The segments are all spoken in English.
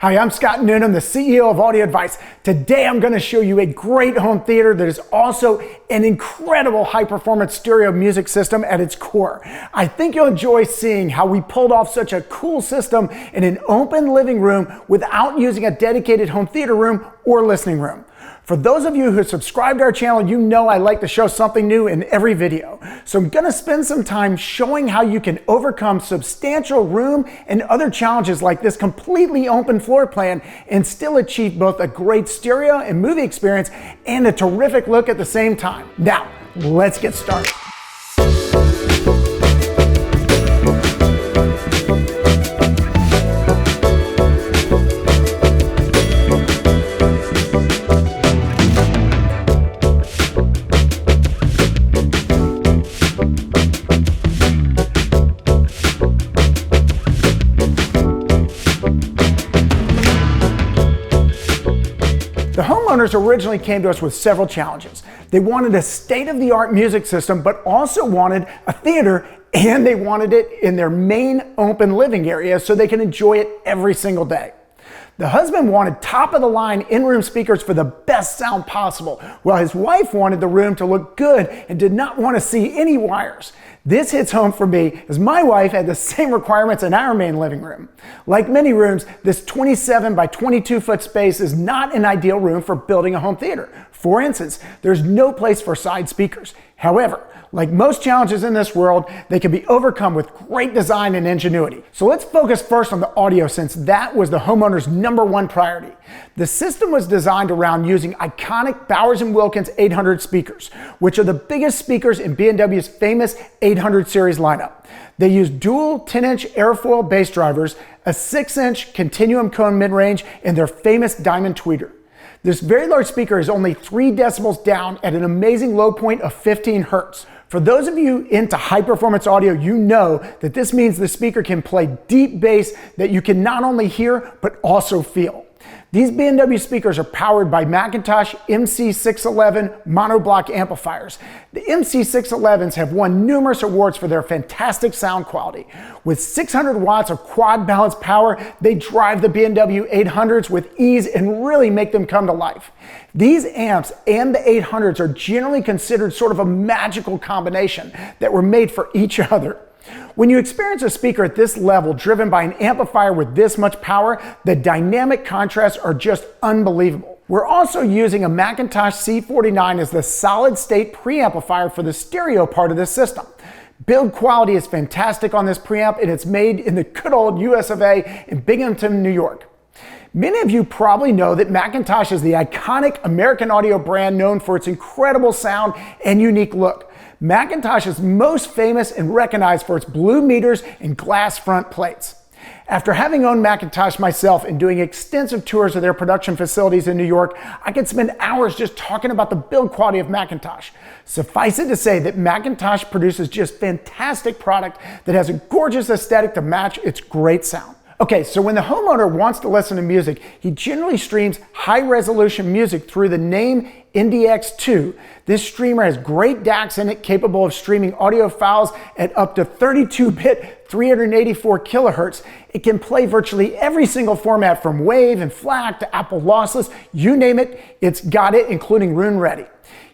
Hi, I'm Scott Noonan, the CEO of Audio Advice. Today I'm going to show you a great home theater that is also an incredible high-performance stereo music system at its core. I think you'll enjoy seeing how we pulled off such a cool system in an open living room without using a dedicated home theater room or listening room. For those of you who subscribe to our channel, you know I like to show something new in every video. So I'm going to spend some time showing how you can overcome substantial room and other challenges like this completely open floor plan and still achieve both a great stereo and movie experience and a terrific look at the same time. Now, let's get started. The homeowners originally came to us with several challenges. They wanted a state-of-the-art music system, but also wanted a theater, and they wanted it in their main open living area so they can enjoy it every single day. The husband wanted top-of-the-line in-room speakers for the best sound possible, while his wife wanted the room to look good and did not want to see any wires. This hits home for me as my wife had the same requirements in our main living room. Like many rooms, this 27 by 22 foot space is not an ideal room for building a home theater. For instance, there's no place for side speakers. However, like most challenges in this world, they can be overcome with great design and ingenuity. So let's focus first on the audio, since that was the homeowner's #1 priority. The system was designed around using iconic Bowers & Wilkins 800 speakers, which are the biggest speakers in B&W's famous 800 series lineup. They use dual 10-inch airfoil bass drivers, a 6-inch continuum cone mid-range, and their famous diamond tweeter. This very large speaker is only 3 decibels down at an amazing low point of 15 hertz. For those of you into high-performance audio, you know that this means the speaker can play deep bass that you can not only hear, but also feel. These B&W speakers are powered by McIntosh MC611 monoblock amplifiers. The MC611s have won numerous awards for their fantastic sound quality. With 600 watts of quad balance power, they drive the B&W 800s with ease and really make them come to life. These amps and the 800s are generally considered sort of a magical combination that were made for each other. When you experience a speaker at this level driven by an amplifier with this much power, the dynamic contrasts are just unbelievable. We're also using a McIntosh C49 as the solid-state preamplifier for the stereo part of this system. Build quality is fantastic on this preamp, and it's made in the good old US of A in Binghamton, New York. Many of you probably know that McIntosh is the iconic American audio brand known for its incredible sound and unique look. McIntosh is most famous and recognized for its blue meters and glass front plates. After having owned McIntosh myself and doing extensive tours of their production facilities in New York, I could spend hours just talking about the build quality of McIntosh. Suffice it to say that McIntosh produces just fantastic product that has a gorgeous aesthetic to match its great sound. Okay, so when the homeowner wants to listen to music, he generally streams high-resolution music through the Name NDX2. This streamer has great DACs in it, capable of streaming audio files at up to 32-bit 384 kilohertz. It can play virtually every single format from WAV and FLAC to Apple lossless, you name it, it's got it, including Room Ready.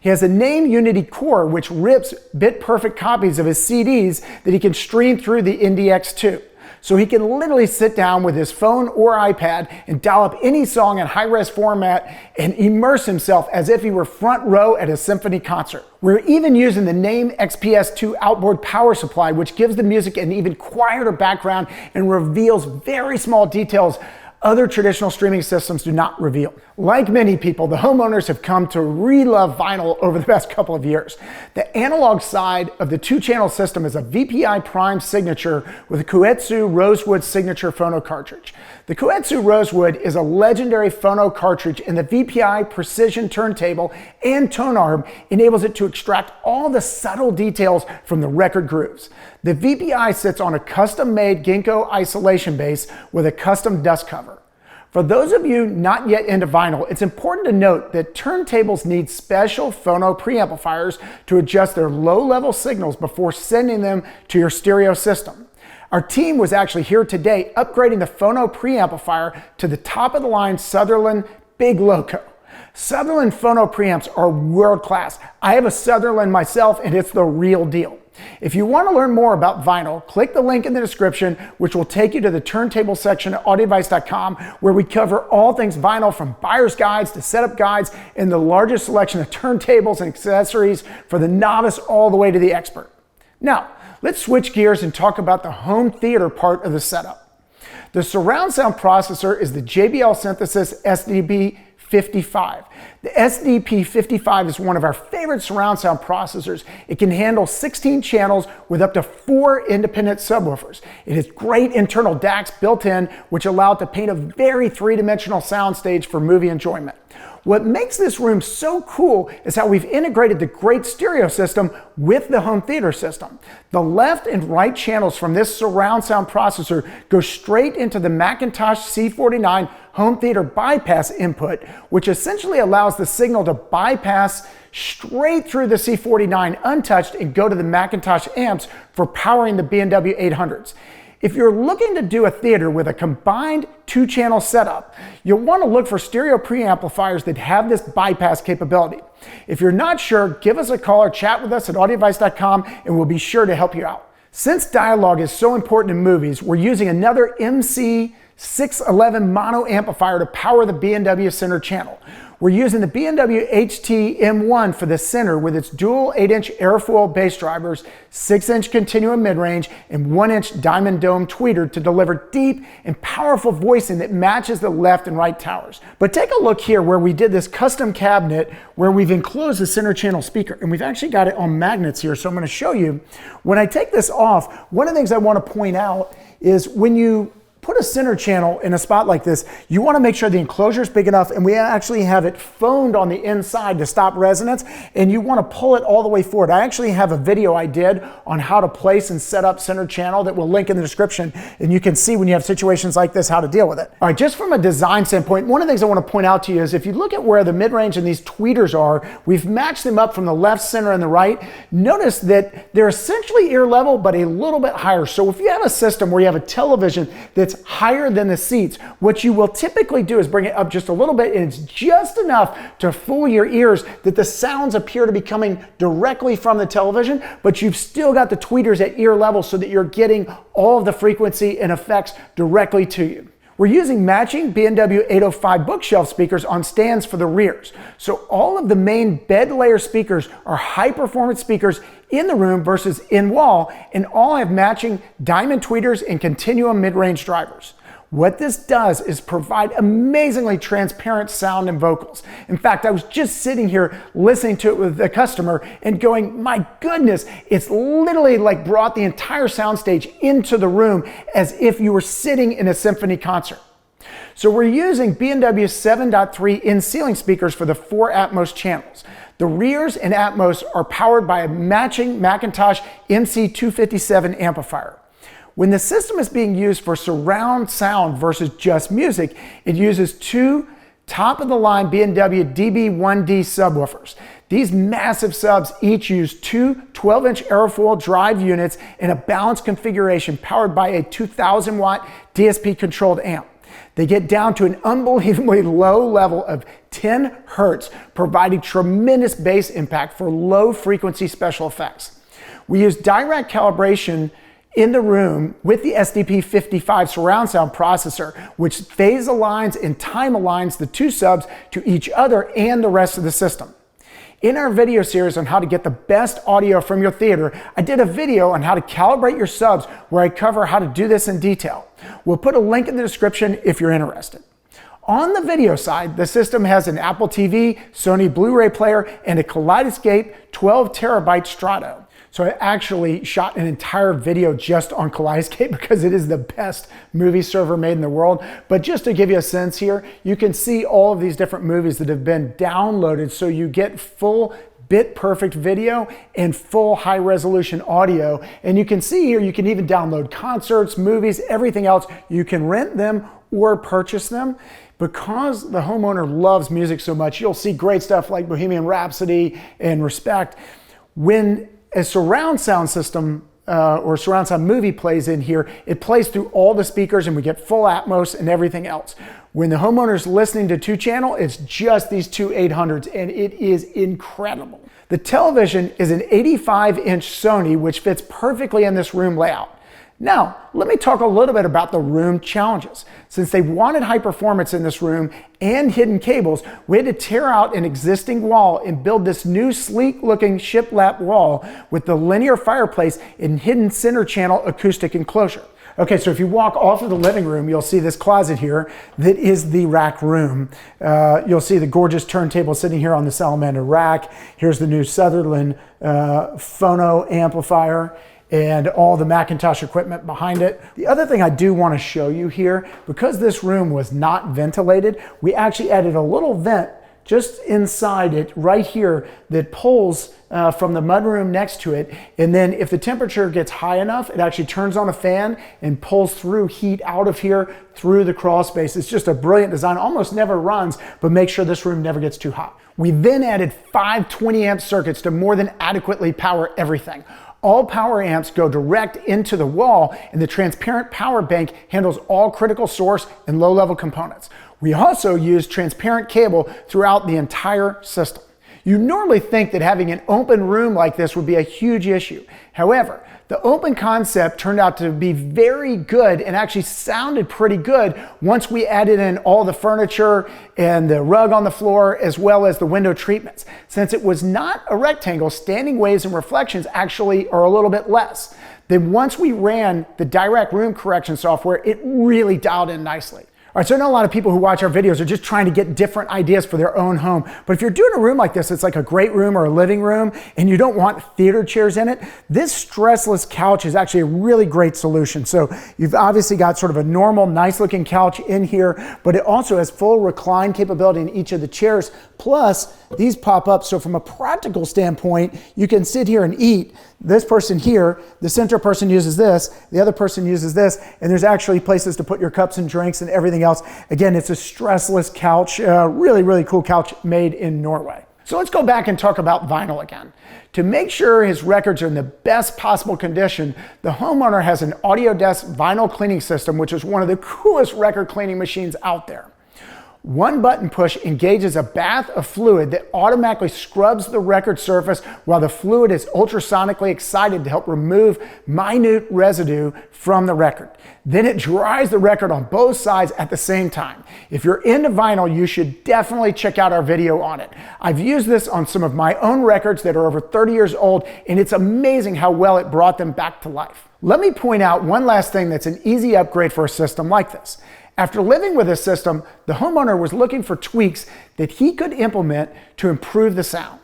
He has a Name Unity Core, which rips bit-perfect copies of his CDs that he can stream through the NDX2. So he can literally sit down with his phone or iPad and dial up any song in high-res format and immerse himself as if he were front row at a symphony concert. We're even using the Name XPS2 outboard power supply, which gives the music an even quieter background and reveals very small details other traditional streaming systems do not reveal. Like many people, the homeowners have come to re-love vinyl over the past couple of years. The analog side of the 2-channel system is a VPI Prime signature with a Koetsu Rosewood signature phono cartridge. The Koetsu Rosewood is a legendary phono cartridge, and the VPI Precision Turntable and Tone Arm enables it to extract all the subtle details from the record grooves. The VPI sits on a custom-made Ginkgo isolation base with a custom dust cover. For those of you not yet into vinyl, it's important to note that turntables need special phono preamplifiers to adjust their low-level signals before sending them to your stereo system. Our team was actually here today upgrading the phono preamplifier to the top of the line Sutherland Big Loco. Sutherland phono preamps are world class. I have a Sutherland myself and it's the real deal. If you want to learn more about vinyl, click the link in the description, which will take you to the turntable section at audiodevice.com, where we cover all things vinyl, from buyer's guides to setup guides, and the largest selection of turntables and accessories for the novice all the way to the expert. Now, let's switch gears and talk about the home theater part of the setup. The surround sound processor is the JBL Synthesis SDP55. The SDP55 is one of our favorite surround sound processors. It can handle 16 channels with up to 4 independent subwoofers. It has great internal DACs built in, which allow it to paint a very three-dimensional soundstage for movie enjoyment. What makes this room so cool is how we've integrated the great stereo system with the home theater system. The left and right channels from this surround sound processor go straight into the McIntosh C49 home theater bypass input, which essentially allows the signal to bypass straight through the C49 untouched and go to the McIntosh amps for powering the B&W 800s. If you're looking to do a theater with a combined 2-channel setup, you'll want to look for stereo preamplifiers that have this bypass capability. If you're not sure, give us a call or chat with us at audiodevice.com and we'll be sure to help you out. Since dialogue is so important in movies, we're using another MC611 mono amplifier to power the B&W center channel. We're using the B&W HT M1 for the center with its dual 8-inch airfoil bass drivers, 6-inch continuum mid-range, and 1-inch diamond dome tweeter to deliver deep and powerful voicing that matches the left and right towers. But take a look here where we did this custom cabinet where we've enclosed the center channel speaker, and we've actually got it on magnets here, so I'm going to show you. When I take this off, one of the things I want to point out is when you put a center channel in a spot like this, you want to make sure the enclosure is big enough, and we actually have it phoned on the inside to stop resonance, and you want to pull it all the way forward. I actually have a video I did on how to place and set up center channel that we'll link in the description, and you can see when you have situations like this how to deal with it. All right, just from a design standpoint, one of the things I want to point out to you is if you look at where the mid-range and these tweeters are, we've matched them up from the left, center, and the right. Notice that they're essentially ear level, but a little bit higher. So if you have a system where you have a television that's higher than the seats, what you will typically do is bring it up just a little bit, and it's just enough to fool your ears that the sounds appear to be coming directly from the television, but you've still got the tweeters at ear level so that you're getting all of the frequency and effects directly to you. We're using matching B&W 805 bookshelf speakers on stands for the rears. So all of the main bed layer speakers are high performance speakers in the room versus in wall, and all have matching diamond tweeters and continuum mid-range drivers. What this does is provide amazingly transparent sound and vocals. In fact, I was just sitting here listening to it with a customer and going, my goodness, it's literally like brought the entire soundstage into the room as if you were sitting in a symphony concert. So we're using B&W 7.3 in-ceiling speakers for the 4 Atmos channels. The rears and Atmos are powered by a matching McIntosh MC257 amplifier. When the system is being used for surround sound versus just music, it uses 2 top-of-the-line B&W DB1D subwoofers. These massive subs each use 2 12-inch airfoil drive units in a balanced configuration powered by a 2,000-watt DSP-controlled amp. They get down to an unbelievably low level of 10 hertz, providing tremendous bass impact for low-frequency special effects. We use Dirac Calibration in the room with the SDP55 surround sound processor, which phase aligns and time aligns the 2 subs to each other and the rest of the system. In our video series on how to get the best audio from your theater, I did a video on how to calibrate your subs where I cover how to do this in detail. We'll put a link in the description if you're interested. On the video side, the system has an Apple TV, Sony Blu-ray player, and a Kaleidescape 12 terabyte Strato. So I actually shot an entire video just on Kaleidescape because it is the best movie server made in the world. But just to give you a sense here, you can see all of these different movies that have been downloaded so you get full bit perfect video and full high resolution audio. And you can see here, you can even download concerts, movies, everything else. You can rent them or purchase them. Because the homeowner loves music so much, you'll see great stuff like Bohemian Rhapsody and Respect. When a surround sound system or surround sound movie plays in here, it plays through all the speakers and we get full Atmos and everything else. When the homeowner's listening to 2-channel, it's just these two 800s and it is incredible. The television is an 85-inch Sony, which fits perfectly in this room layout. Now, let me talk a little bit about the room challenges. Since they wanted high performance in this room and hidden cables, we had to tear out an existing wall and build this new sleek looking shiplap wall with the linear fireplace and hidden center channel acoustic enclosure. Okay, so if you walk off of the living room, you'll see this closet here that is the rack room. You'll see the gorgeous turntable sitting here on the salamander rack. Here's the new Sutherland phono amplifier and all the McIntosh equipment behind it. The other thing I do want to show you here, because this room was not ventilated, we actually added a little vent just inside it right here that pulls from the mudroom next to it. And then if the temperature gets high enough, it actually turns on a fan and pulls through heat out of here through the crawl space. It's just a brilliant design, almost never runs, but make sure this room never gets too hot. We then added 5 20-amp circuits to more than adequately power everything. All power amps go direct into the wall, and the transparent power bank handles all critical source and low-level components. We also use transparent cable throughout the entire system. You normally think that having an open room like this would be a huge issue. However, the open concept turned out to be very good and actually sounded pretty good once we added in all the furniture and the rug on the floor as well as the window treatments. Since it was not a rectangle, standing waves and reflections actually are a little bit less. Then once we ran the Dirac room correction software, it really dialed in nicely. All right, so I know a lot of people who watch our videos are just trying to get different ideas for their own home. But if you're doing a room like this, it's like a great room or a living room, and you don't want theater chairs in it, this stressless couch is actually a really great solution. So you've obviously got sort of a normal, nice looking couch in here, but it also has full recline capability in each of the chairs. Plus, these pop up, so from a practical standpoint, you can sit here and eat. This person here, the center person uses this, the other person uses this, and there's actually places to put your cups and drinks and everything else. Again, it's a stressless couch, really, really cool couch made in Norway. So let's go back and talk about vinyl again. To make sure his records are in the best possible condition, the homeowner has an AudioDesk vinyl cleaning system, which is one of the coolest record cleaning machines out there. One button push engages a bath of fluid that automatically scrubs the record surface while the fluid is ultrasonically excited to help remove minute residue from the record. Then it dries the record on both sides at the same time. If you're into vinyl, you should definitely check out our video on it. I've used this on some of my own records that are over 30 years old, and it's amazing how well it brought them back to life. Let me point out one last thing that's an easy upgrade for a system like this. After living with this system, the homeowner was looking for tweaks that he could implement to improve the sound.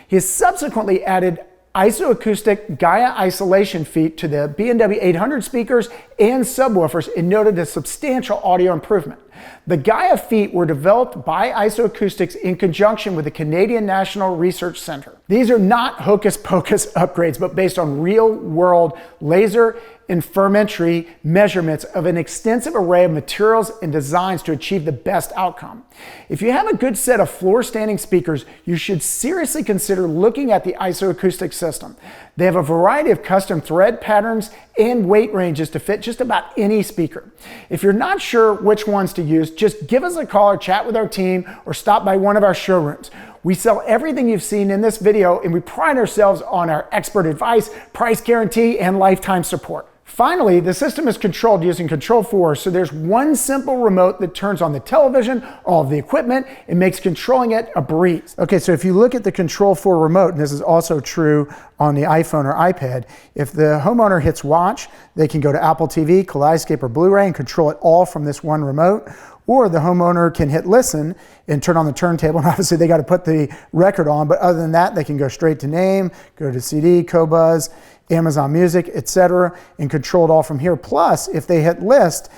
He has subsequently added IsoAcoustics Gaia isolation feet to the B&W 800 speakers and subwoofers and noted a substantial audio improvement. The Gaia feet were developed by IsoAcoustics in conjunction with the Canadian National Research Centre. These are not hocus pocus upgrades, but based on real-world laser interferometry measurements of an extensive array of materials and designs to achieve the best outcome. If you have a good set of floor-standing speakers, you should seriously consider looking at the IsoAcoustics system. They have a variety of custom thread patterns and weight ranges to fit just about any speaker. If you're not sure which ones to use, just give us a call or chat with our team or stop by one of our showrooms. We sell everything you've seen in this video, and we pride ourselves on our expert advice, price guarantee, and lifetime support. Finally, the system is controlled using Control4, so there's one simple remote that turns on the television, all of the equipment, and makes controlling it a breeze. Okay, so if you look at the Control4 remote, and this is also true on the iPhone or iPad, if the homeowner hits watch, they can go to Apple TV, Kaleidescape, or Blu-ray and control it all from this one remote. Or the homeowner can hit listen and turn on the turntable, and obviously they got to put the record on, but other than that, they can go straight to name, go to CD, Qobuz, Amazon Music, etc., and control it all from here. Plus, if they hit list,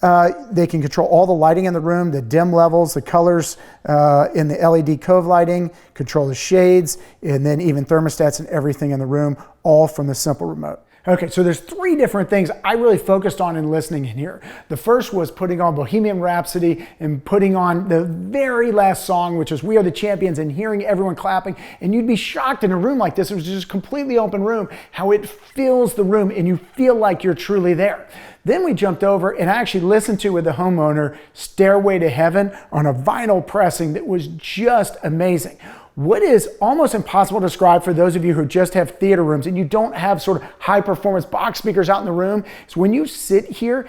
they can control all the lighting in the room, the dim levels, the colors in the LED cove lighting, control the shades, and then even thermostats and everything in the room, all from the simple remote. Okay, so there's three different things I really focused on in listening in here. The first was putting on Bohemian Rhapsody and putting on the very last song, which is We Are the Champions, and hearing everyone clapping. And you'd be shocked in a room like this, it was just a completely open room, how it fills the room and you feel like you're truly there. Then we jumped over and I actually listened to, with the homeowner, Stairway to Heaven on a vinyl pressing that was just amazing. What is almost impossible to describe for those of you who just have theater rooms and you don't have sort of high performance box speakers out in the room is when you sit here,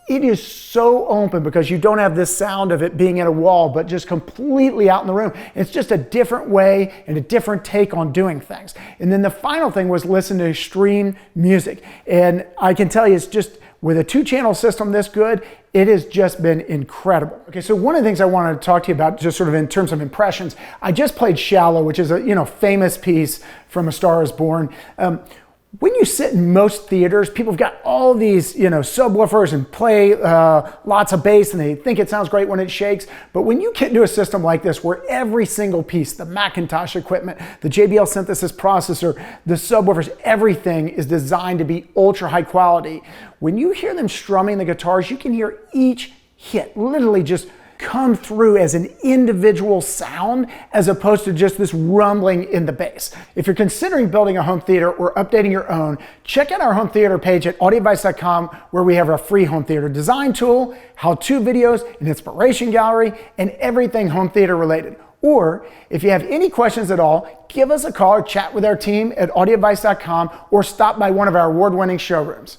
it is so open because you don't have this sound of it being in a wall, but just completely out in the room. It's just a different way and a different take on doing things. And then the final thing was listen to stream music. And I can tell you, it's just, with a 2-channel system this good, it has just been incredible. Okay, so one of the things I wanted to talk to you about, just sort of in terms of impressions, I just played Shallow, which is a famous piece from A Star Is Born. When you sit in most theaters, people have got all these, subwoofers and play lots of bass and they think it sounds great when it shakes. But when you get into a system like this where every single piece, the McIntosh equipment, the JBL synthesis processor, the subwoofers, everything is designed to be ultra high quality. When you hear them strumming the guitars, you can hear each hit literally just come through as an individual sound as opposed to just this rumbling in the bass. If you're considering building a home theater or updating your own, check out our home theater page at audioadvice.com, where we have our free home theater design tool, how-to videos, an inspiration gallery, and everything home theater related. Or if you have any questions at all, give us a call or chat with our team at audioadvice.com or stop by one of our award-winning showrooms.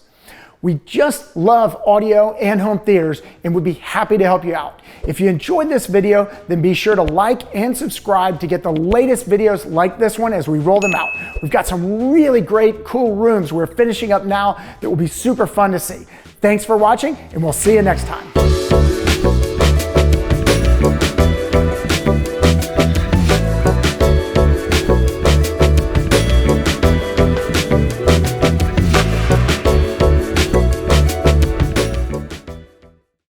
We just love audio and home theaters and would be happy to help you out. If you enjoyed this video, then be sure to like and subscribe to get the latest videos like this one as we roll them out. We've got some really great, cool rooms we're finishing up now that will be super fun to see. Thanks for watching, and we'll see you next time.